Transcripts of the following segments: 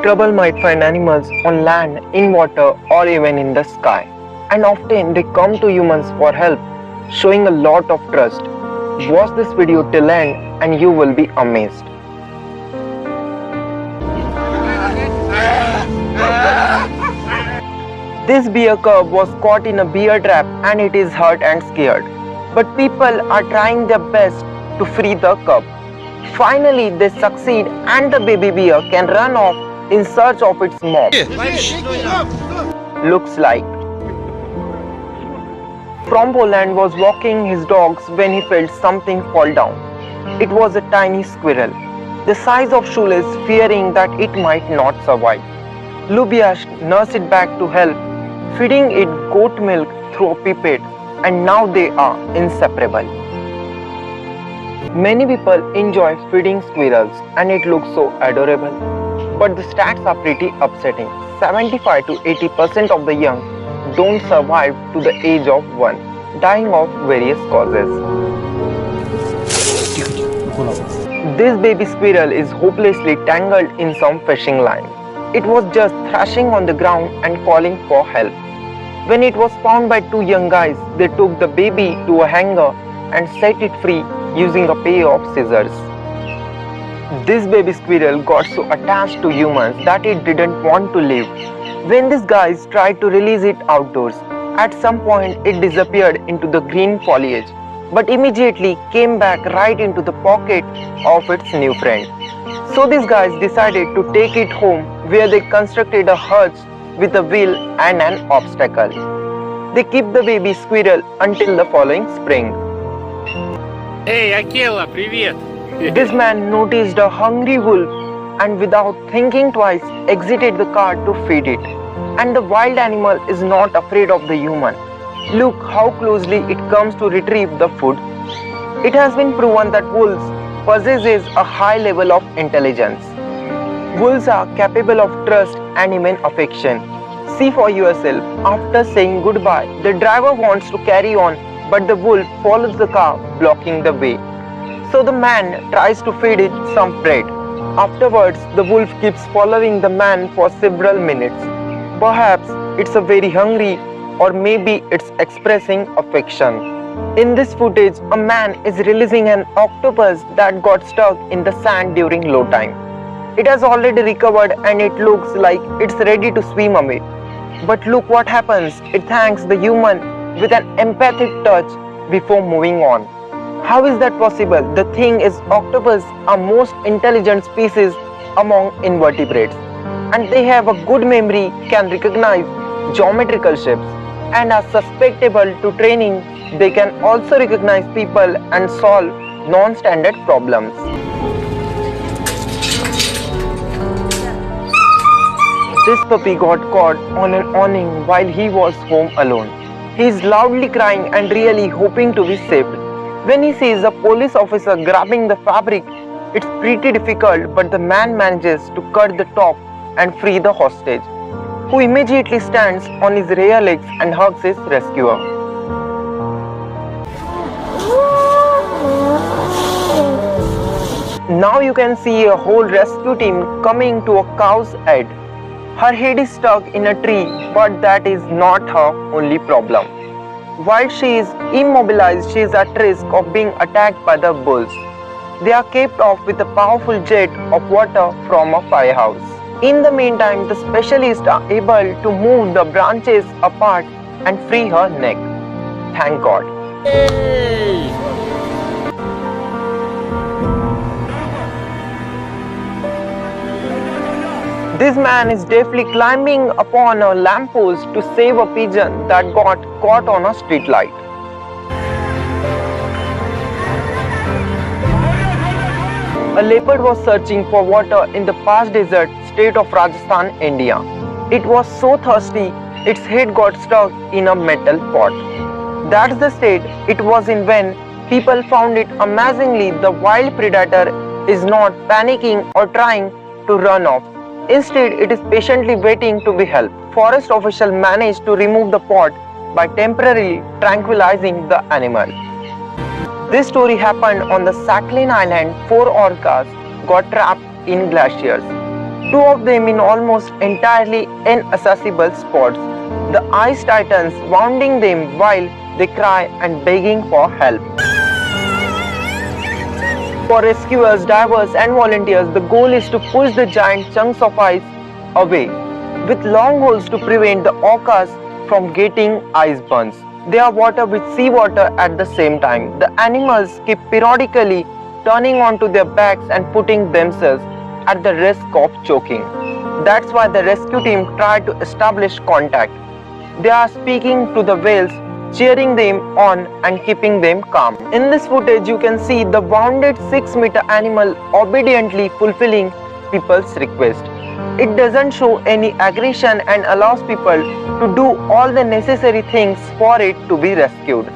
Trouble might find animals on land, in water, or even in the sky. And often they come to humans for help, showing a lot of trust. Watch this video till end and you will be amazed. This bear cub was caught in a bear trap and it is hurt and scared. But people are trying their best to free the cub. Finally, they succeed and the baby bear can run off in search of its mom. Looks like. From Poland was walking his dogs when he felt something fall down. It was a tiny squirrel, the size of shoelace, fearing that it might not survive. Lubiash nursed it back to health, feeding it goat milk through a pipette, and now they are inseparable. Many people enjoy feeding squirrels and it looks so adorable. But the stats are pretty upsetting. 75 to 80% of the young don't survive to the age of 1, dying of various causes. This baby squirrel is hopelessly tangled in some fishing line. It was just thrashing on the ground and calling for help. When it was found by two young guys, they took the baby to a hanger and set it free using a pair of scissors. This baby squirrel got so attached to humans that it didn't want to live. When these guys tried to release it outdoors, at some point it disappeared into the green foliage, but immediately came back right into the pocket of its new friend. So these guys decided to take it home, where they constructed a hutch with a wheel and an obstacle. They keep the baby squirrel until the following spring. Hey, Akela, привет! This man noticed a hungry wolf and without thinking twice exited the car to feed it. And the wild animal is not afraid of the human. Look how closely it comes to retrieve the food. It has been proven that wolves possesses a high level of intelligence. Wolves are capable of trust and even affection. See for yourself, after saying goodbye, the driver wants to carry on, but the wolf follows the car, blocking the way. So the man tries to feed it some bread. Afterwards, the wolf keeps following the man for several minutes. Perhaps it's a very hungry, or maybe it's expressing affection. In this footage, a man is releasing an octopus that got stuck in the sand during low tide. It has already recovered and it looks like it's ready to swim away. But look what happens. It thanks the human with an empathic touch before moving on. How is that possible? The thing is, octopus are most intelligent species among invertebrates, and they have a good memory, can recognize geometrical shapes, and are susceptible to training. They can also recognize people and solve non-standard problems. This puppy got caught on an awning while he was home alone. He is loudly crying and really hoping to be saved. When he sees a police officer grabbing the fabric, it's pretty difficult, but the man manages to cut the top and free the hostage, who immediately stands on his rear legs and hugs his rescuer. Now you can see a whole rescue team coming to a cow's head. Her head is stuck in a tree, but that is not her only problem. While she is immobilized, she is at risk of being attacked by the bulls. They are kept off with a powerful jet of water from a firehouse. In the meantime, the specialists are able to move the branches apart and free her neck. Thank God. Hey! This man is deftly climbing upon a lamppost to save a pigeon that got caught on a street light. A leopard was searching for water in the parched desert state of Rajasthan, India. It was so thirsty, its head got stuck in a metal pot. That's the state it was in when people found it. Amazingly, the wild predator is not panicking or trying to run off. Instead, it is patiently waiting to be helped. Forest officials managed to remove the pot by temporarily tranquilizing the animal. This story happened on the Sakhalin Island. 4 orcas got trapped in glaciers. two of them in almost entirely inaccessible spots. The ice titans wounding them while they cry and begging for help. For rescuers, divers and volunteers, the goal is to push the giant chunks of ice away with long holes to prevent the orcas from getting ice burns. They are water with seawater at the same time. The animals keep periodically turning onto their backs and putting themselves at the risk of choking. That's why the rescue team tried to establish contact. They are speaking to the whales, cheering them on and keeping them calm. In this footage, you can see the wounded 6-meter animal obediently fulfilling people's request. It doesn't show any aggression and allows people to do all the necessary things for it to be rescued.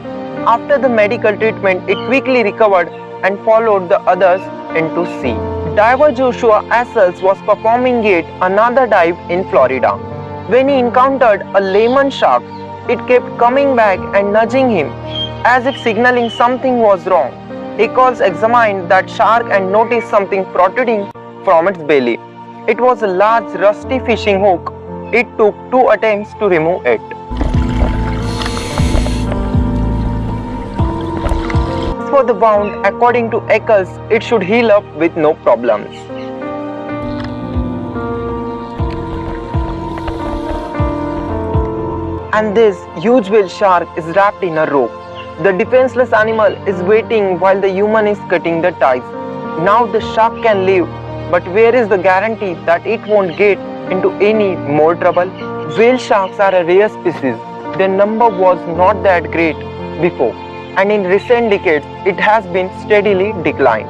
After the medical treatment, it quickly recovered and followed the others into sea. Diver Joshua Assels was performing yet another dive in Florida. When he encountered a lemon shark, it kept coming back and nudging him as if signaling something was wrong. Eccles examined that shark and noticed something protruding from its belly. It was a large rusty fishing hook. It took 2 attempts to remove it. For the wound, according to Eccles, it should heal up with no problems. And this huge whale shark is wrapped in a rope. The defenseless animal is waiting while the human is cutting the ties. Now the shark can live, but where is the guarantee that it won't get into any more trouble? Whale sharks are a rare species. Their number was not that great before, and in recent decades it has been steadily declined.